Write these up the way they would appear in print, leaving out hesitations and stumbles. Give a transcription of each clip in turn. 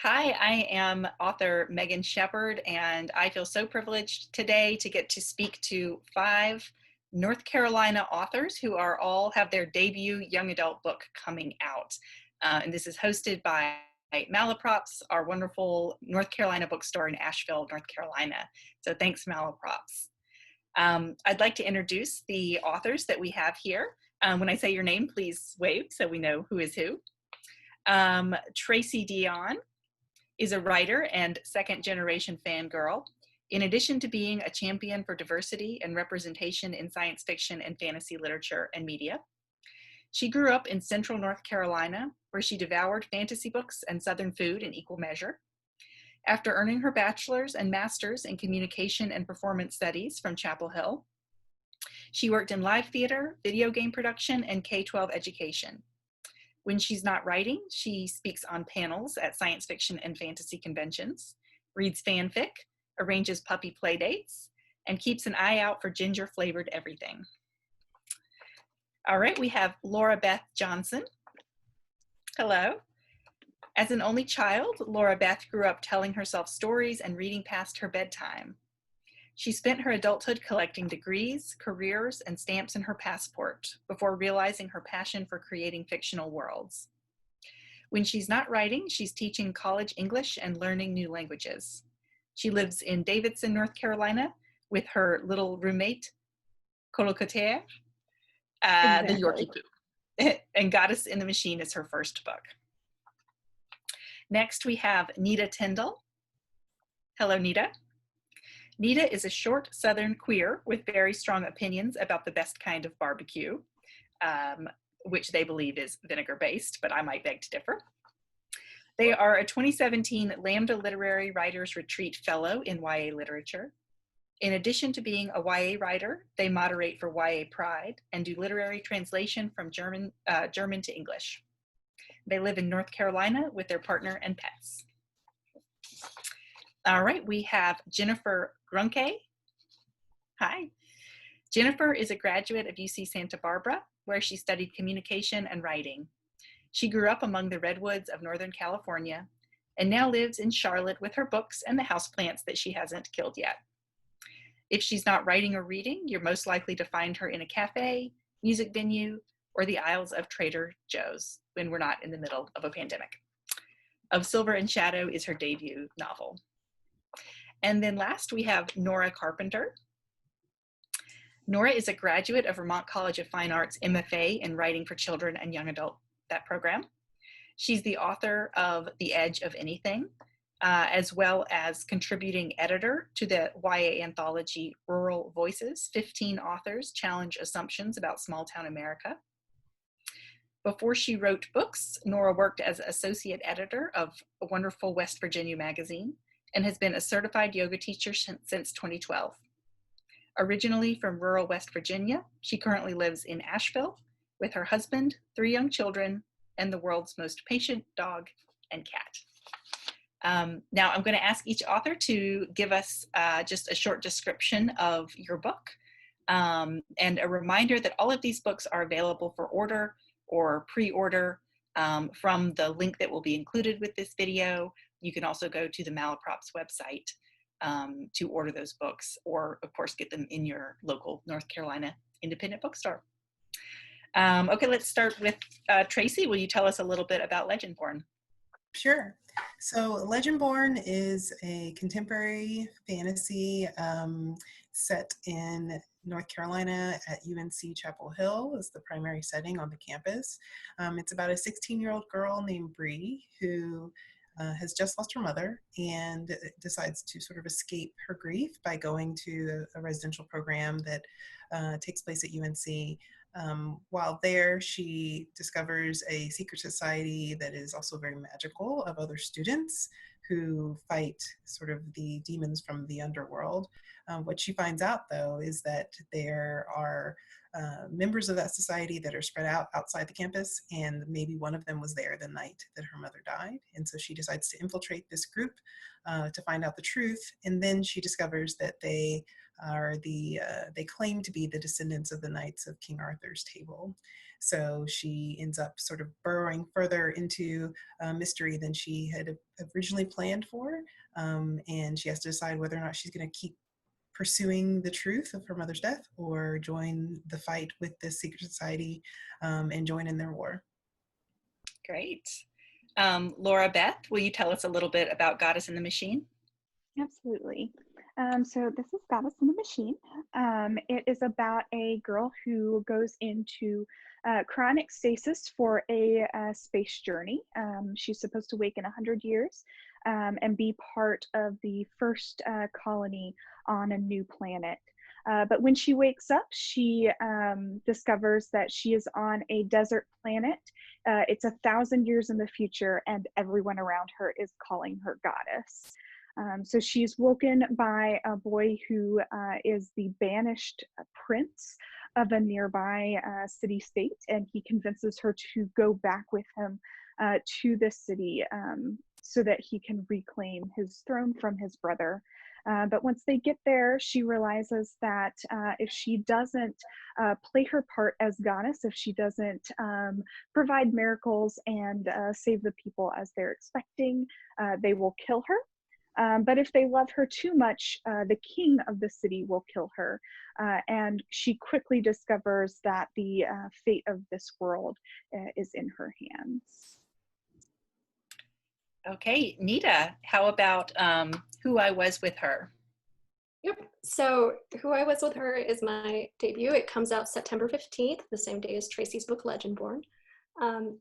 Hi, I am author Megan Shepherd, and I feel so privileged today to get to speak to five North Carolina authors who are all have their debut young adult book coming out. And this is hosted by Malaprops, our wonderful North Carolina bookstore in Asheville, North Carolina. So thanks, Malaprops. I'd like to introduce the authors that we have here. When I say your name, please wave so we know who is who. Tracy Deonn is a writer and second-generation fangirl. In addition to being a champion for diversity and representation in science fiction and fantasy literature and media, she grew up in central North Carolina, where she devoured fantasy books and Southern food in equal measure. After earning her bachelor's and master's in communication and performance studies from Chapel Hill, she worked in live theater, video game production, and K-12 education. When she's not writing, she speaks on panels at science fiction and fantasy conventions, reads fanfic, arranges puppy play dates, and keeps an eye out for ginger-flavored everything. All right, we have Lora Beth Johnson. Hello. As an only child, Lora Beth grew up telling herself stories and reading past her bedtime. She spent her adulthood collecting degrees, careers, and stamps in her passport before realizing her passion for creating fictional worlds. When she's not writing, she's teaching college English and learning new languages. She lives in Davidson, North Carolina, with her little roommate, colocataire, the Yorkie Poo. And Goddess in the Machine is her first book. Next, we have Nita Tyndall. Hello, Nita. Nita is a short Southern queer with very strong opinions about the best kind of barbecue, which they believe is vinegar-based, but I might beg to differ. They are a 2017 Lambda Literary Writers Retreat Fellow in YA Literature. In addition to being a YA writer, they moderate for YA Pride and do literary translation from German to English. They live in North Carolina with their partner and pets. All right, we have Jennifer Gruenke. Hi. Jennifer is a graduate of UC Santa Barbara, where she studied communication and writing. She grew up among the redwoods of Northern California and now lives in Charlotte with her books and the houseplants that she hasn't killed yet. If she's not writing or reading, you're most likely to find her in a cafe, music venue, or the aisles of Trader Joe's when we're not in the middle of a pandemic. Of Silver and Shadow is her debut novel. And then last, we have Nora Carpenter. Nora is a graduate of Vermont College of Fine Arts MFA in Writing for Children and Young Adult, that program. She's the author of The Edge of Anything, as well as contributing editor to the YA anthology Rural Voices, 15 Authors Challenge Assumptions About Small Town America. Before she wrote books, Nora worked as associate editor of a wonderful West Virginia magazine and has been a certified yoga teacher since 2012. Originally from rural West Virginia, she currently lives in Asheville with her husband, 3 young children, and the world's most patient dog and cat. Now I'm going to ask each author to give us just a short description of your book, and a reminder that all of these books are available for order or pre-order from the link that will be included with this video. You can also go to the Malaprops website to order those books, or of course get them in your local North Carolina independent bookstore. Okay, let's start with Tracy. Will you tell us a little bit about Legendborn? Sure. So Legendborn is a contemporary fantasy set in North Carolina at UNC Chapel Hill is the primary setting on the campus. It's about a 16-year-old girl named Bree who has just lost her mother and decides to sort of escape her grief by going to a residential program that takes place at UNC. While there, she discovers a secret society that is also very magical of other students who fight sort of the demons from the underworld. What she finds out, though, is that there are members of that society that are spread out outside the campus, and maybe one of them was there the night that her mother died. And so she decides to infiltrate this group to find out the truth. And then she discovers that they are they claim to be the descendants of the knights of King Arthur's table. So she ends up sort of burrowing further into mystery than she had originally planned for, and she has to decide whether or not she's going to keep pursuing the truth of her mother's death or join the fight with this secret society and join in their war. Great. Laura, Beth, will you tell us a little bit about Goddess in the Machine? Absolutely. So this is Goddess in the Machine. It is about a girl who goes into chronic stasis for a space journey. She's supposed to wake in 100 years and be part of the first colony on a new planet. But when she wakes up, she discovers that she is on a desert planet. It's 1,000 years in the future, and everyone around her is calling her goddess. So she's woken by a boy who is the banished prince of a nearby city-state, and he convinces her to go back with him to the city so that he can reclaim his throne from his brother. But once they get there, she realizes that if she doesn't play her part as goddess, if she doesn't provide miracles and save the people as they're expecting, they will kill her. But if they love her too much, the king of the city will kill her. And she quickly discovers that the fate of this world is in her hands. Okay, Nita, how about Who I Was With Her? Yep, so Who I Was With Her is my debut. It comes out September 15th, the same day as Tracy's book, Legendborn.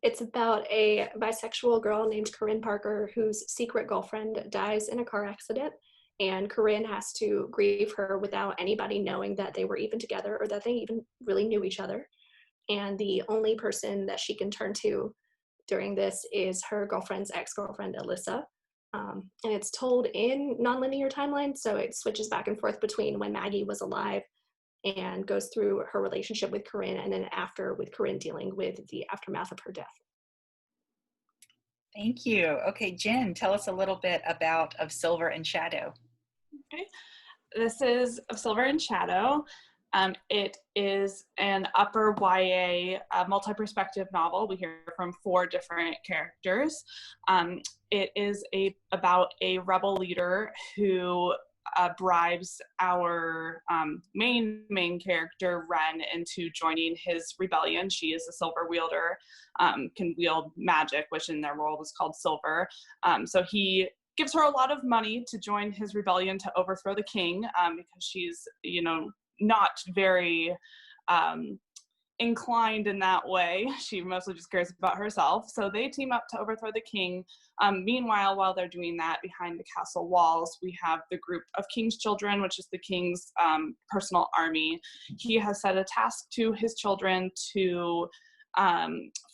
It's about a bisexual girl named Corinne Parker whose secret girlfriend dies in a car accident, and Corinne has to grieve her without anybody knowing that they were even together or that they even really knew each other. And the only person that she can turn to during this is her girlfriend's ex-girlfriend, Alyssa. And it's told in nonlinear timeline, so it switches back and forth between when Maggie was alive and goes through her relationship with Corinne, and then after with Corinne dealing with the aftermath of her death. Thank you. Okay, Jen, tell us a little bit about Of Silver and Shadow. Okay, this is Of Silver and Shadow. It is an upper YA multi-perspective novel. We hear from 4 different characters. It is about a rebel leader who bribes our main character, Ren, into joining his rebellion. She is a silver wielder, can wield magic, which in their world is called silver. So he gives her a lot of money to join his rebellion to overthrow the king, because she's, not very inclined in that way. She mostly just cares about herself. So they team up to overthrow the king. Meanwhile, while they're doing that, behind the castle walls, we have the group of King's Children, which is the king's personal army. He has set a task to his children to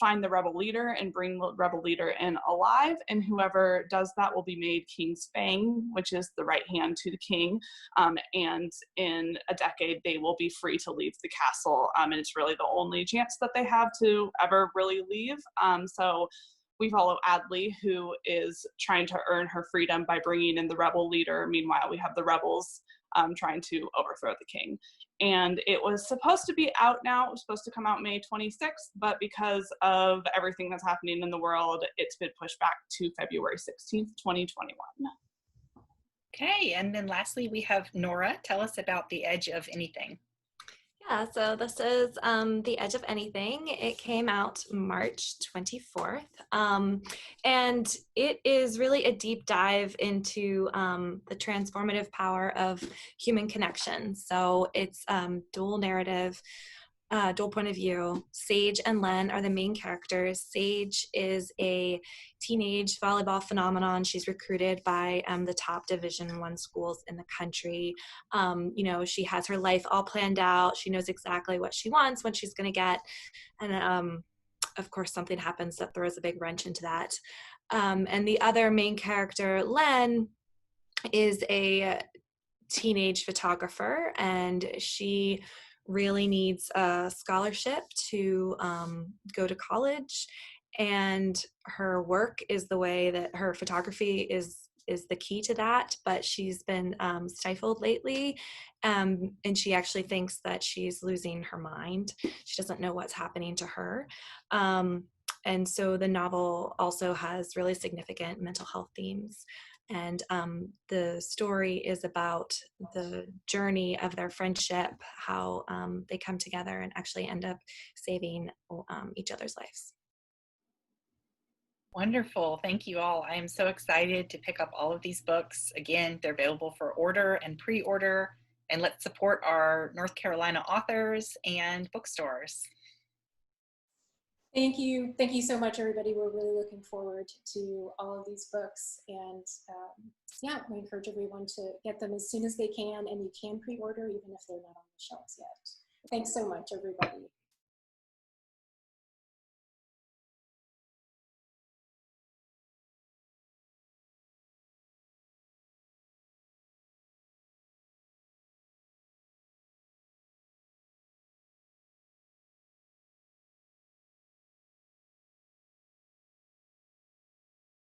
find the rebel leader and bring the rebel leader in alive, and whoever does that will be made King's Fang, which is the right hand to the king, and in a decade they will be free to leave the castle, and it's really the only chance that they have to ever really leave. So we follow Adley, who is trying to earn her freedom by bringing in the rebel leader. Meanwhile, we have the rebels trying to overthrow the king. And it was supposed to be out now. It was supposed to come out May 26th, but because of everything that's happening in the world, it's been pushed back to February 16th, 2021. Okay, and then lastly, we have Nora. Tell us about The Edge of Anything. Yeah, so this is The Edge of Anything. It came out March 24th, and it is really a deep dive into the transformative power of human connection. So it's dual narrative, dual point of view. Sage and Len are the main characters. Sage is a teenage volleyball phenomenon. She's recruited by the top Division I schools in the country. She has her life all planned out. She knows exactly what she wants, what she's going to get. And of course, something happens that throws a big wrench into that. And the other main character, Len, is a teenage photographer, and she really needs a scholarship to go to college, and her work is the way that her photography is is the key to that, but she's been stifled lately, and she actually thinks that she's losing her mind. She doesn't know what's happening to her. And so the novel also has really significant mental health themes. And the story is about the journey of their friendship, how they come together and actually end up saving each other's lives. Wonderful. Thank you all. I am so excited to pick up all of these books. Again, they're available for order and pre-order. And let's support our North Carolina authors and bookstores. Thank you. Thank you so much, everybody. We're really looking forward to all of these books. And yeah, we encourage everyone to get them as soon as they can. And you can pre-order even if they're not on the shelves yet. Thanks so much, everybody.